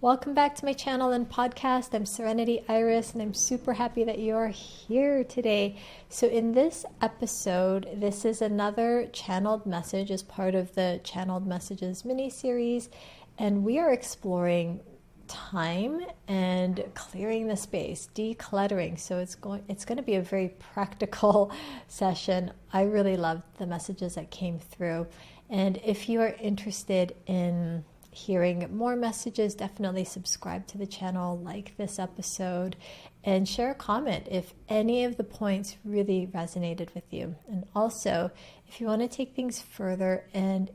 Welcome back to my channel and podcast. I'm Serenity Iris, and I'm super happy that you're here today. So, in this episode, this is another channeled message as part of the Channeled Messages mini series, and we are exploring time and clearing the space, decluttering. So it's going to be a very practical session. I really loved the messages that came through, and if you are interested in hearing more messages, definitely subscribe to the channel, like this episode, and share a comment if any of the points really resonated with you. And also, if you want to take things further and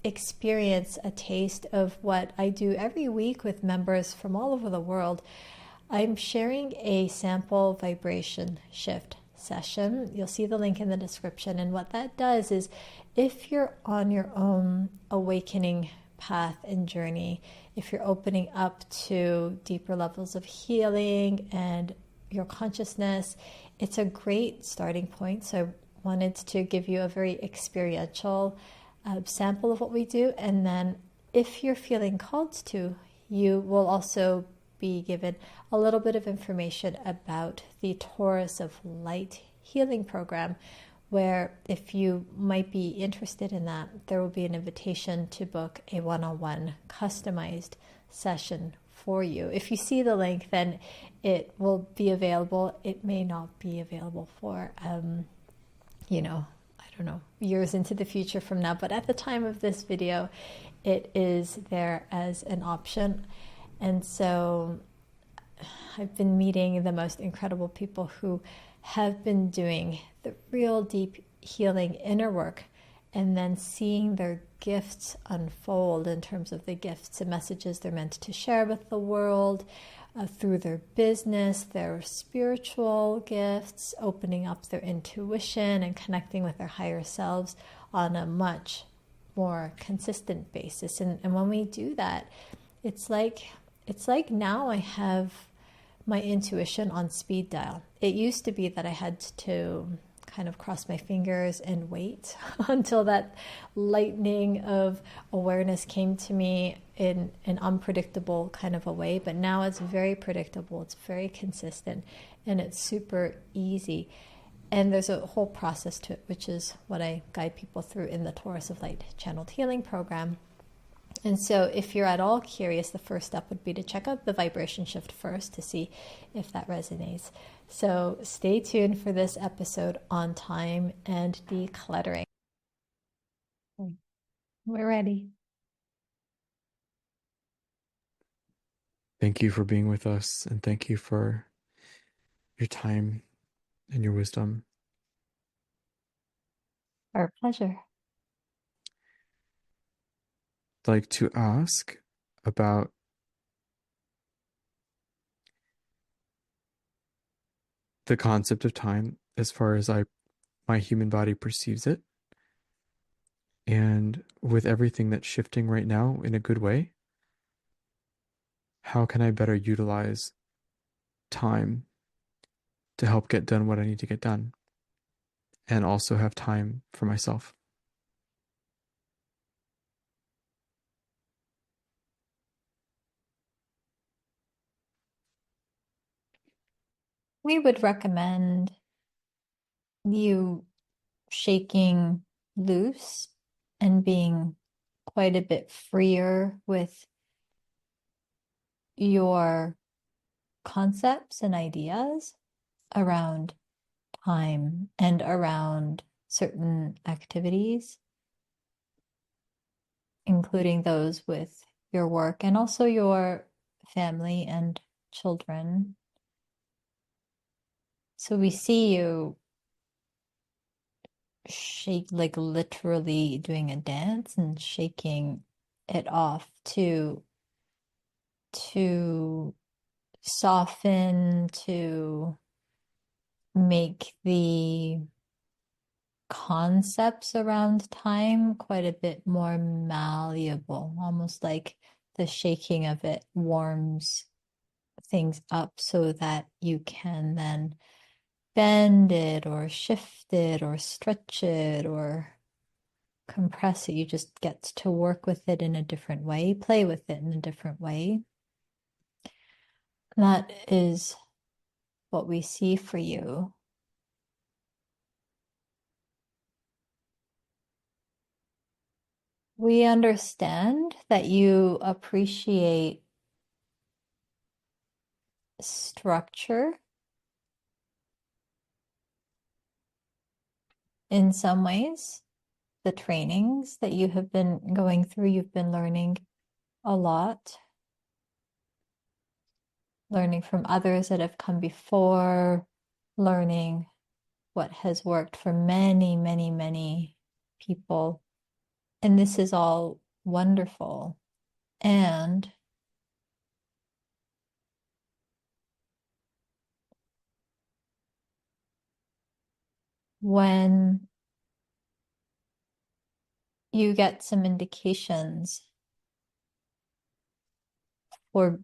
experience a taste of what I do every week with members from all over the world, I'm sharing a sample vibration shift session. You'll see the link in the description. And what that does is, if you're on your own awakening path and journey, if you're opening up to deeper levels of healing and your consciousness, it's a great starting point. So I wanted to give you a very experiential sample of what we do. And then if you're feeling called to, you will also be given a little bit of information about the Taurus of Light healing program, where if you might be interested in that, there will be an invitation to book a one-on-one customized session for you. If you see the link, then it will be available. It may not be available for, I don't know, years into the future from now, but at the time of this video, it is there as an option. And so I've been meeting the most incredible people who have been doing the real deep healing inner work, and then seeing their gifts unfold in terms of the gifts and messages they're meant to share with the world through their business, their spiritual gifts, opening up their intuition and connecting with their higher selves on a much more consistent basis. And when we do that, it's like now I have my intuition on speed dial. It used to be that I had to kind of cross my fingers and wait until that lightning of awareness came to me in an unpredictable kind of a way. But now it's very predictable, it's very consistent, and it's super easy. And there's a whole process to it, which is what I guide people through in the Taurus of Light Channeled Healing Program. And so if you're at all curious, the first step would be to check out the vibration shift first to see if that resonates. So stay tuned for this episode on time and decluttering. We're ready. Thank you for being with us, and thank you for your time and your wisdom. Our pleasure. I'd like to ask about the concept of time as far as my human body perceives it. And with everything that's shifting right now in a good way, how can I better utilize time to help get done what I need to get done, and also have time for myself? We would recommend you shaking loose and being quite a bit freer with your concepts and ideas around time and around certain activities, including those with your work and also your family and children. So we see you shake, like literally doing a dance and shaking it off to soften, to make the concepts around time quite a bit more malleable, almost like the shaking of it warms things up so that you can then bend it or shift it or stretch it or compress it. You just get to work with it in a different way, play with it in a different way. That is what we see for you. We understand that you appreciate structure in some ways. The trainings that you have been going through, you've been learning a lot, learning from others that have come before, learning what has worked for many, many, many people. And this is all wonderful. And when you get some indications for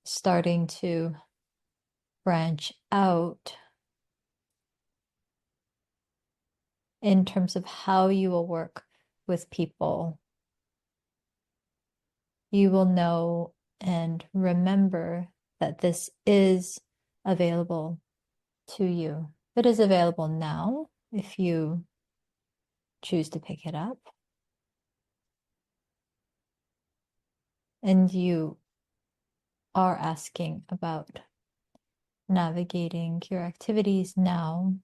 starting to branch out in terms of how you will work with people, you will know and remember that this is available to you. It is available now if you choose to pick it up. And you are asking about navigating your activities now.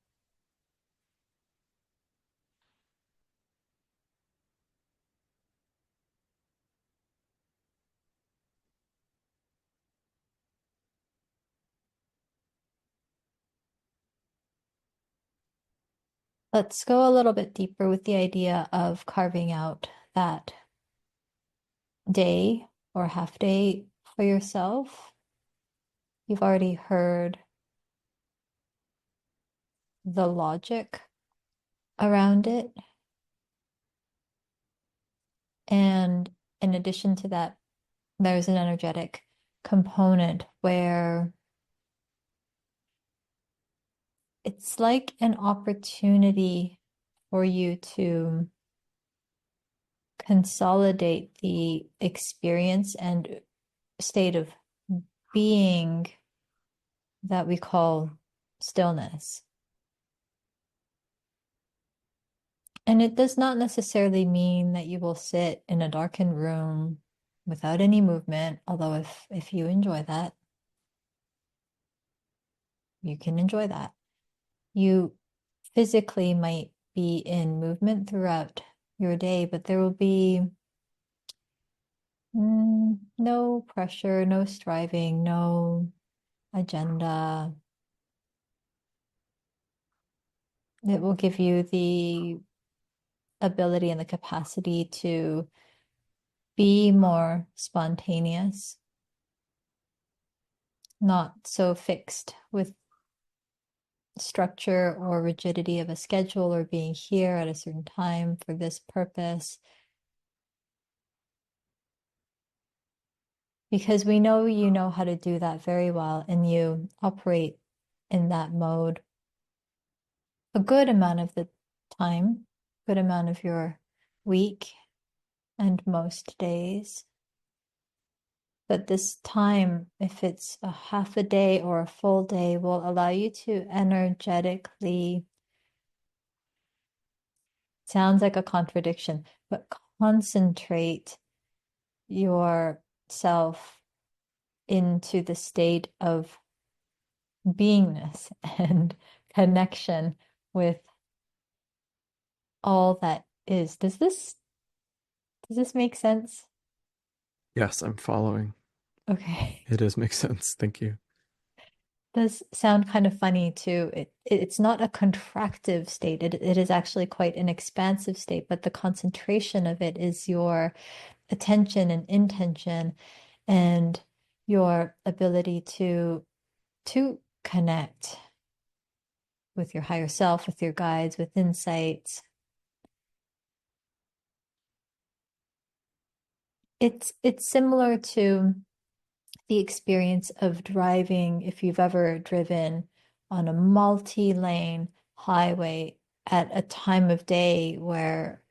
Let's go a little bit deeper with the idea of carving out that day or half day for yourself. You've already heard the logic around it. And in addition to that, there's an energetic component where it's like an opportunity for you to consolidate the experience and state of being that we call stillness. And it does not necessarily mean that you will sit in a darkened room without any movement, although if you enjoy that, you can enjoy that. You physically might be in movement throughout your day, but there will be no pressure, no striving, no agenda. It will give you the ability and the capacity to be more spontaneous, not so fixed with structure or rigidity of a schedule or being here at a certain time for this purpose. Because we know you know how to do that very well and you operate in that mode a good amount of the time, good amount of your week and most days. But this time, if it's a half a day or a full day, will allow you to energetically, sounds like a contradiction, but concentrate yourself into the state of beingness and connection with all that is. Does this make sense? Yes, I'm following. Okay. It does make sense. Thank you. Does sound kind of funny too. It's not a contractive state. It is actually quite an expansive state, but the concentration of it is your attention and intention and your ability to connect with your higher self, with your guides, with insights. It's similar to the experience of driving, if you've ever driven on a multi-lane highway at a time of day where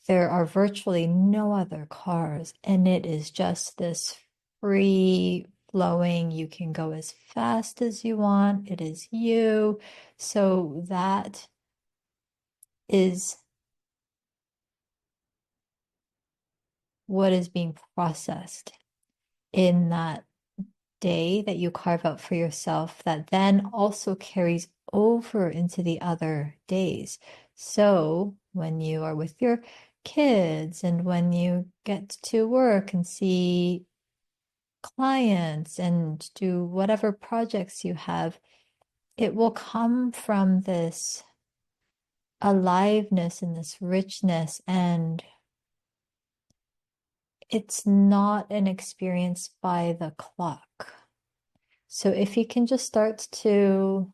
there are virtually no other cars, and it is just this free flowing. You can go as fast as you want. It is you. So that is what is being processed in that day that you carve out for yourself that then also carries over into the other days. So when you are with your kids and when you get to work and see clients and do whatever projects you have, it will come from this aliveness and this richness, and it's not an experience by the clock. So if you can just start to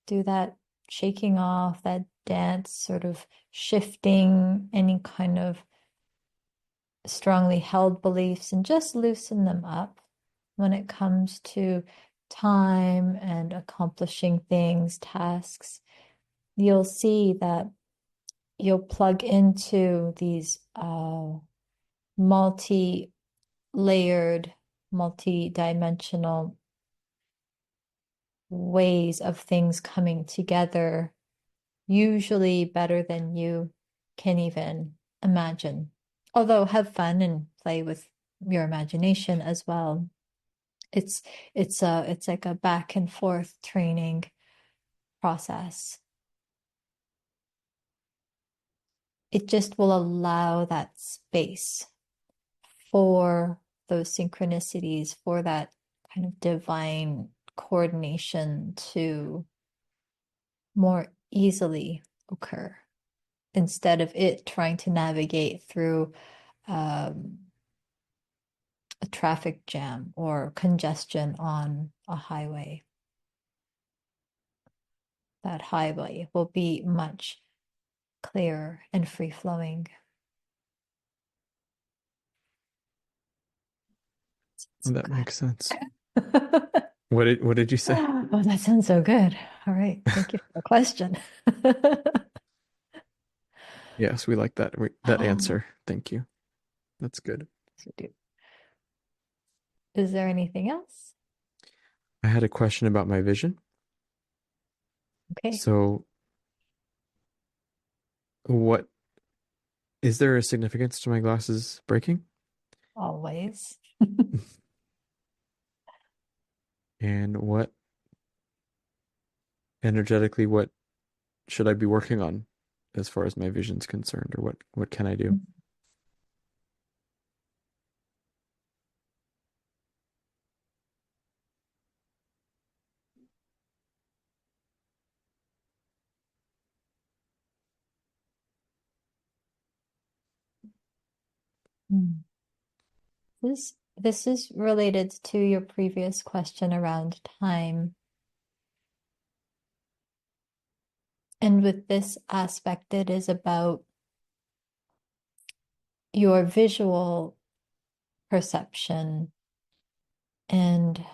do that shaking off, that dance, sort of shifting any kind of strongly held beliefs and just loosen them up when it comes to time and accomplishing things, tasks, you'll see that you'll plug into these multi-layered, multi-dimensional ways of things coming together, usually better than you can even imagine. Although have fun and play with your imagination as well. It's it's like a back and forth training process. It just will allow that space for those synchronicities, for that kind of divine coordination to more easily occur instead of it trying to navigate through um, a traffic jam or congestion on a highway. That highway will be much clearer and free flowing. So That good. makes sense. What did you say? Oh, that sounds so good. All right. Thank you for the question. Yes, we like that answer. Thank you. That's good. Is there anything else? I had a question about my vision. Okay. So, what is there a significance to my glasses breaking? Always. And what energetically, what should I be working on as far as my vision's concerned, or what can I do? Hmm. This is related to your previous question around time. And with this aspect, it is about your visual perception. And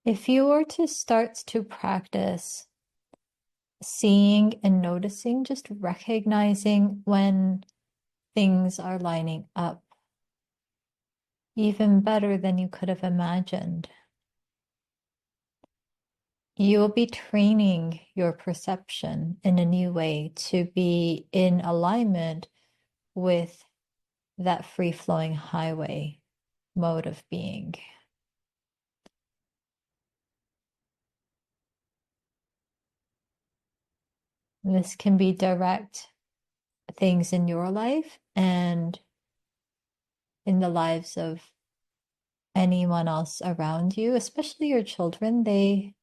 if you were to start to practice seeing and noticing, just recognizing when things are lining up, even better than you could have imagined. You'll be training your perception in a new way to be in alignment with that free flowing highway mode of being. This can be direct things in your life and in the lives of anyone else around you, especially your children. They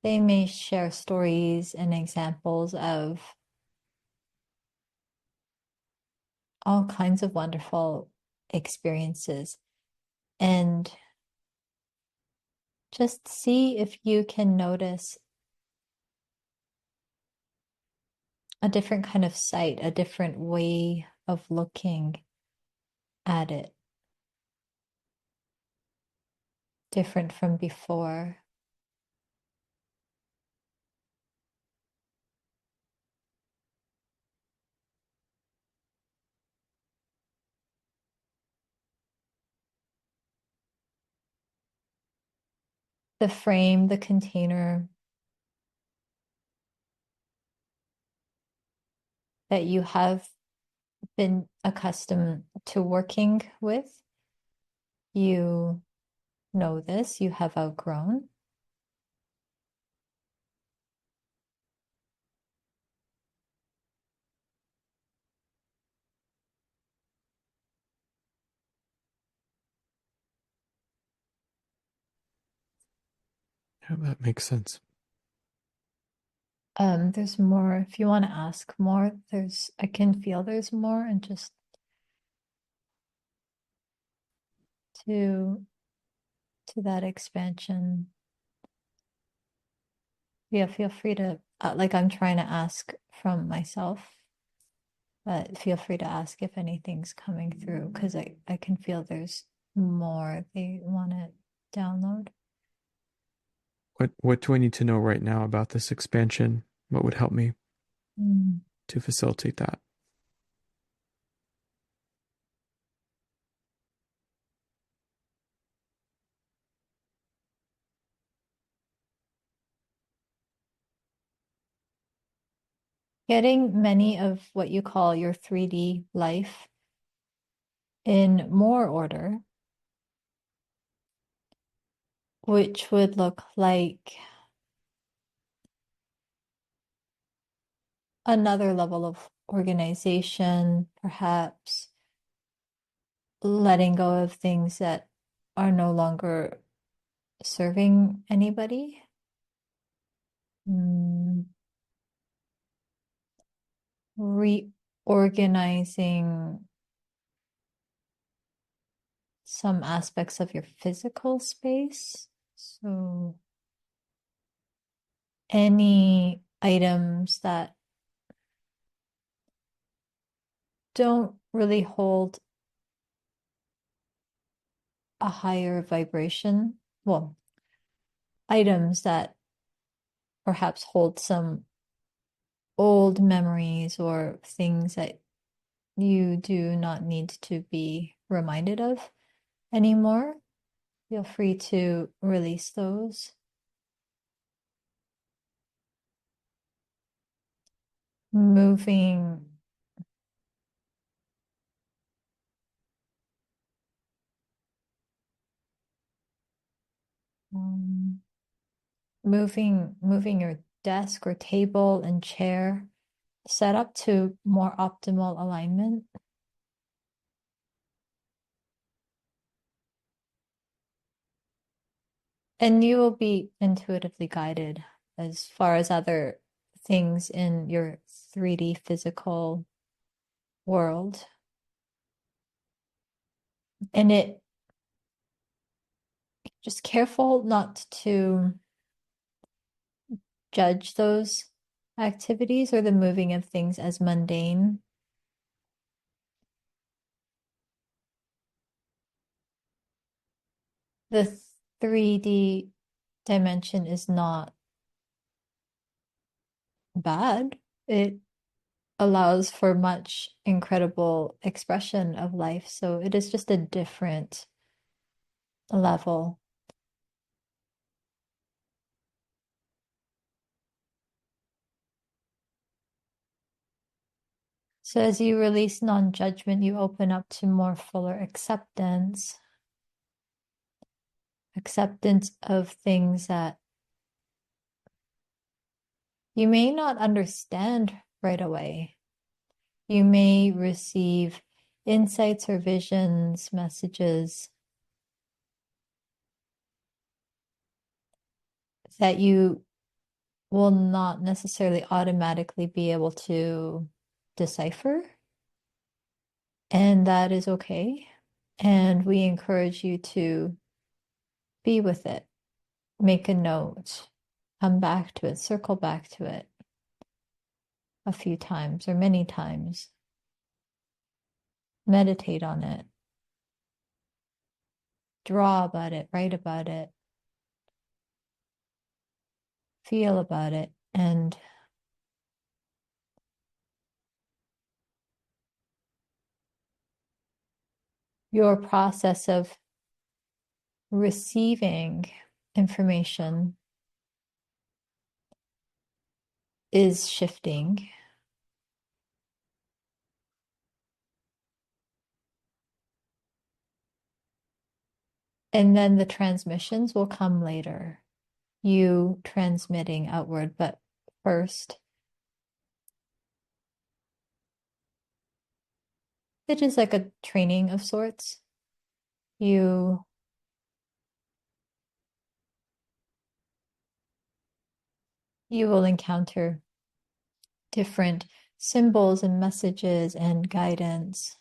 may share stories and examples of all kinds of wonderful experiences. And just see if you can notice a different kind of sight, a different way of looking at it, different from before. the frame, the container that you have been accustomed to working with. You know this, you have outgrown. Yeah, that makes sense. There's more. If you want to ask more, I can feel there's more, and just to that expansion. Yeah, feel free to like I'm trying to ask from myself, but feel free to ask if anything's coming through because I can feel there's more they want to download. What do I need to know right now about this expansion? What would help me Mm. to facilitate that? Getting many of what you call your 3D life in more order, which would look like another level of organization, perhaps letting go of things that are no longer serving anybody. Mm, reorganizing some aspects of your physical space. So, any items that don't really hold a higher vibration, well, items that perhaps hold some old memories or things that you do not need to be reminded of anymore. Feel free to release those. Moving, um, moving your desk or table and chair set up to more optimal alignment. And you will be intuitively guided as far as other things in your 3D physical world. And it just careful not to judge those activities or the moving of things as mundane. The 3D dimension is not bad. It allows for much incredible expression of life. So it is just a different level. So as you release non-judgment, you open up to more fuller acceptance of things that you may not understand right away. You may receive insights or visions, messages that you will not necessarily automatically be able to decipher. And that is okay. And we encourage you to be with it, make a note, come back to it, circle back to it a few times or many times, meditate on it, draw about it, write about it, feel about it, and your process of receiving information is shifting. And then the transmissions will come later, you transmitting outward. But first, it is like a training of sorts. You you will encounter different symbols and messages and guidance,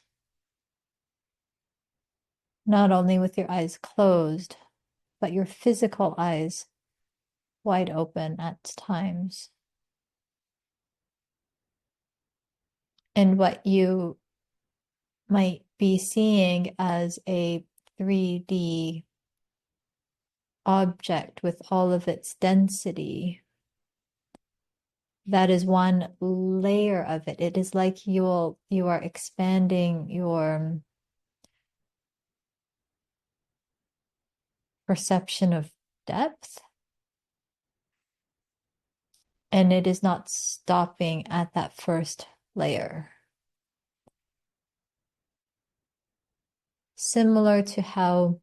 not only with your eyes closed, but your physical eyes wide open at times. And what you might be seeing as a 3D object with all of its density, that is one layer of it. It is like you are expanding your perception of depth, and it is not stopping at that first layer. Similar to how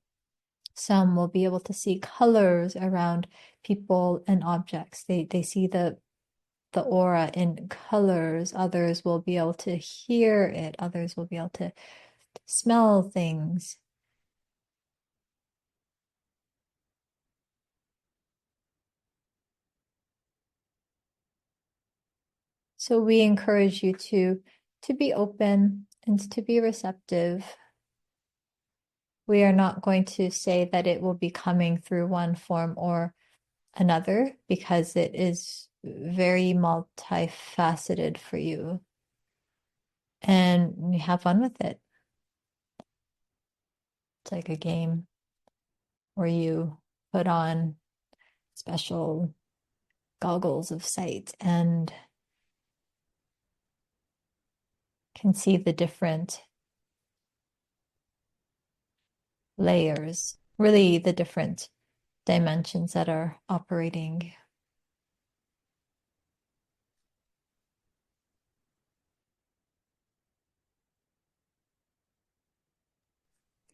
some will be able to see colors around people and objects. They see the aura in colors. Others will be able to hear it. Others will be able to smell things. So we encourage you to be open and to be receptive. We are not going to say that it will be coming through one form or another because it is very multifaceted for you. And you have fun with it. It's like a game where you put on special goggles of sight and can see the different layers, really the different dimensions that are operating.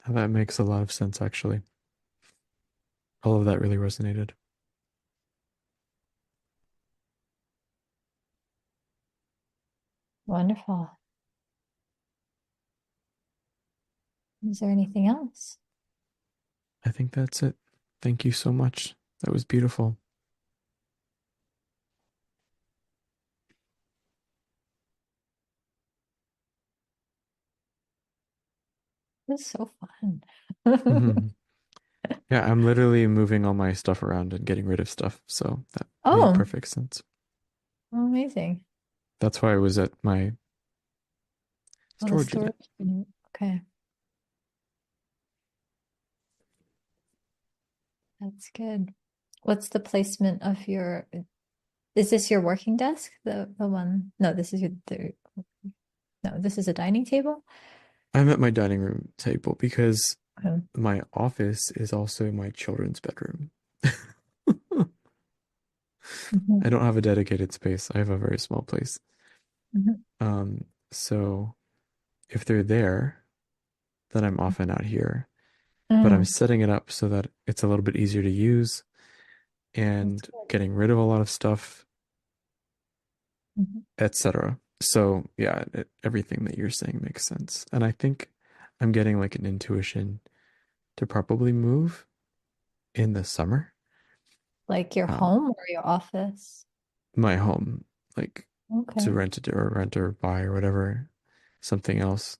That makes a lot of sense, actually. All of that really resonated. Wonderful. Is there anything else? I think that's it. Thank you so much. That was beautiful. This is so fun. Yeah, I'm literally moving all my stuff around and getting rid of stuff, so that made Oh, perfect sense. amazing. That's why I was at my Oh, the storage unit. storage unit. Okay, that's good. What's the placement of your, is this your working desk? The one, no, this is no, this is a dining table? I'm at my dining room table because Okay. my office is also my children's bedroom. I Mhm, don't have a dedicated space. I have a very small place. mhm, So if they're there, then I'm often out here. But I'm mm, setting it up so that it's a little bit easier to use that's and good. getting rid of a lot of stuff, Mhm. etc. So yeah, everything that you're saying makes sense. And I think I'm getting like an intuition to probably move in the summer. Like your Um, home or your office? my home, like to Okay. rent it or rent or buy or whatever, something else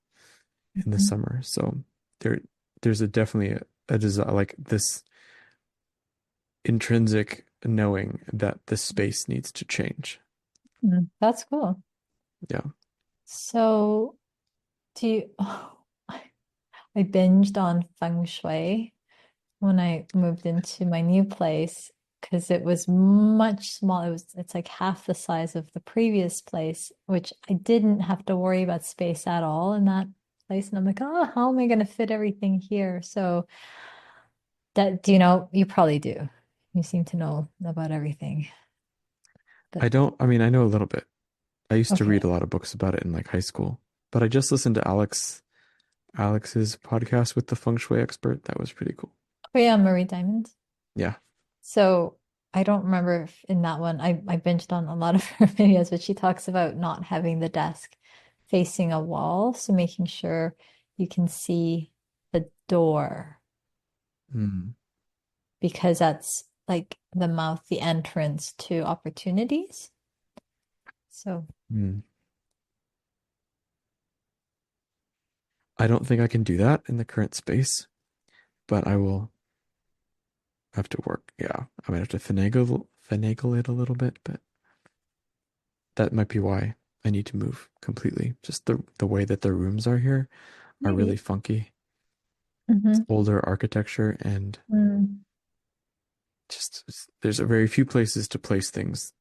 in the Mhm. summer. So there, there's a definitely a desire, like this intrinsic knowing that the space needs to change. That's cool. Yeah. So, do you, I binged on feng shui when I moved into my new place because it was much smaller. It's like half the size of the previous place, which I didn't have to worry about space at all in that place. And I'm like, oh, how am I going to fit everything here? So that, do you know, you probably do. You seem to know about everything. But I mean, I know a little bit. I used to read okay. a lot of books about it in like high school, but I just listened to Alex's podcast with the feng shui expert. That was pretty cool. Oh yeah, Marie Diamond. Yeah. So I don't remember if in that one I binged on a lot of her videos, but she talks about not having the desk facing a wall, so making sure you can see the door Mm, because that's like the mouth, the entrance to opportunities. So mm. I don't think I can do that in the current space, but I will have to work. Yeah. I might have to finagle it a little bit, but that might be why I need to move completely. Just the way that the rooms are here are really maybe. funky. It's Mm-hmm. older architecture and Mm. just there's a very few places to place things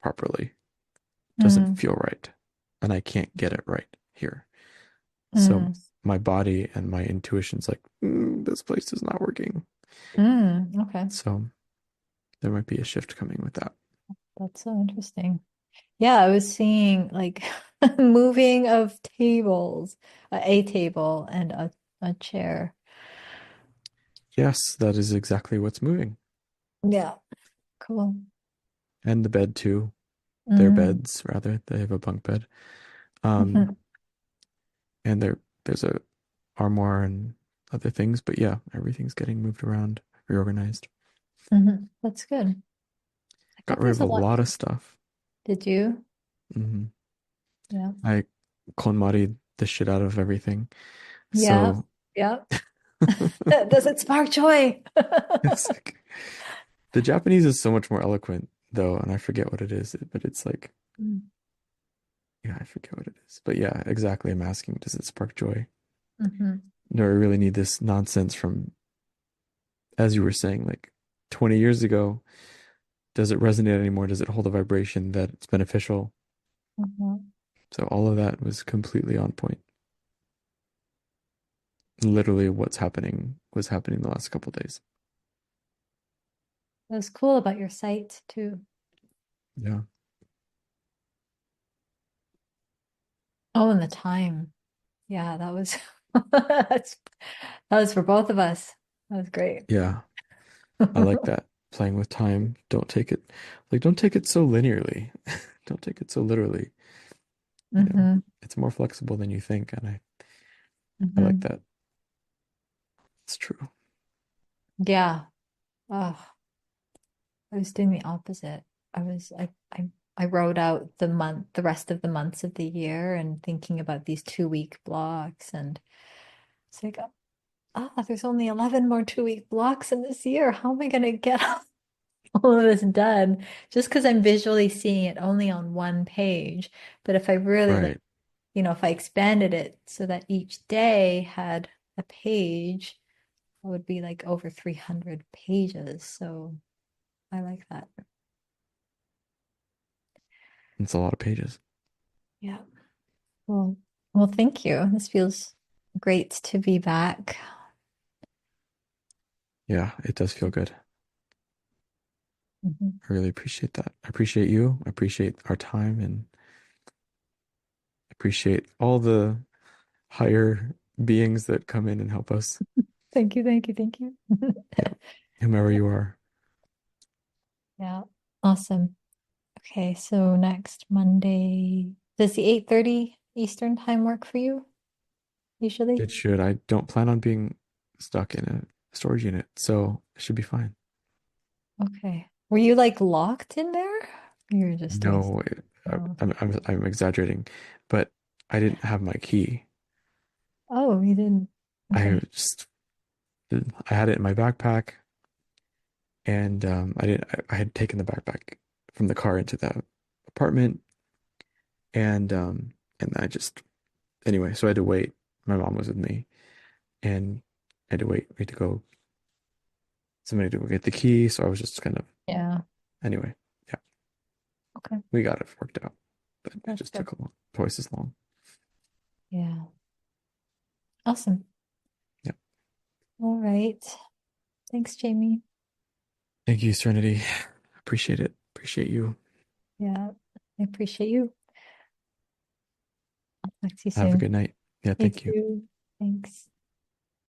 properly. Doesn't Mm. feel right. And I can't get it right here. So Mm. my body and my intuition's like, this place is not working. Mm. Okay. So there might be a shift coming with that. That's so interesting. Yeah, I was seeing like moving of tables, a table and a chair. Yes, that is exactly what's moving. Yeah, cool. And the bed too. Their Mm. beds, rather. They have a bunk bed. Um, Hmm. and there's a armoire and other things, but yeah, everything's getting moved around, reorganized. Hmm. That's good. I Got bet rid there's of a a lot. lot of stuff. Did you? Hmm Yeah. I KonMari the shit out of everything. Yeah. So Yeah. Does it spark joy? it's like the Japanese is so much more eloquent though, and I forget what it is, but it's like, yeah, I forget what it is. But yeah, exactly. I'm asking, does it spark joy? Mm-hmm. Do I really need this nonsense from, as you were saying, like 20 years ago? Does it resonate anymore? Does it hold a vibration that it's beneficial? Hmm. So all of that was completely on point. Literally what's happening was happening the last couple of days. That was cool about your site too. Yeah. Oh, and the time. Yeah, that was that was for both of us. That was great. Yeah. I like that. Playing with time. Don't take it so linearly. Don't take it so literally. You know, Hmm. it's more flexible than you think, and I like Hmm. that. It's true. Yeah. Oh, I was doing the opposite. I wrote out the rest of the months of the year and thinking about these 2 week blocks and it's like, there's only 11 more 2 week blocks in this year. How am I gonna get all of this done? Just because I'm visually seeing it only on one page. But if I really like, Right. if I expanded it so that each day had a page, it would be like over 300 pages. So I like that. It's a lot of pages. Yeah. Well, well, thank you. This feels great to be back. Yeah, it does feel good. Mhm. I really appreciate that. I appreciate you. I appreciate our time and appreciate all the higher beings that come in and help us. Thank you, thank you, thank you. Yeah. Whomever you are. Yeah, awesome. Okay, so next Monday, does the 8:30 Eastern time work for you usually? It should. I don't plan on being stuck in a storage unit, so it should be fine. Okay. Were you like locked in there? You were just doing No, stuff. Oh, I'm exaggerating, but I didn't have my key. oh, you didn't. I Okay. just I had it in my backpack, and I didn't. I had taken the backpack from the car into the apartment, and I just anyway. So I had to wait. My mom was with me, and I had to wait. We had to go. Somebody to go get the key. So I was just kind of Yeah. anyway. Yeah, Okay. we got it worked out, but it That's just good. took a long, twice as long. Yeah. Awesome. Yeah, All right. Thanks, Jamie. Thank you, Serenity. Appreciate it. Appreciate you. Yeah, I appreciate you. I'll talk to you Have a soon. good night. Yeah, You thank you. too. Thanks.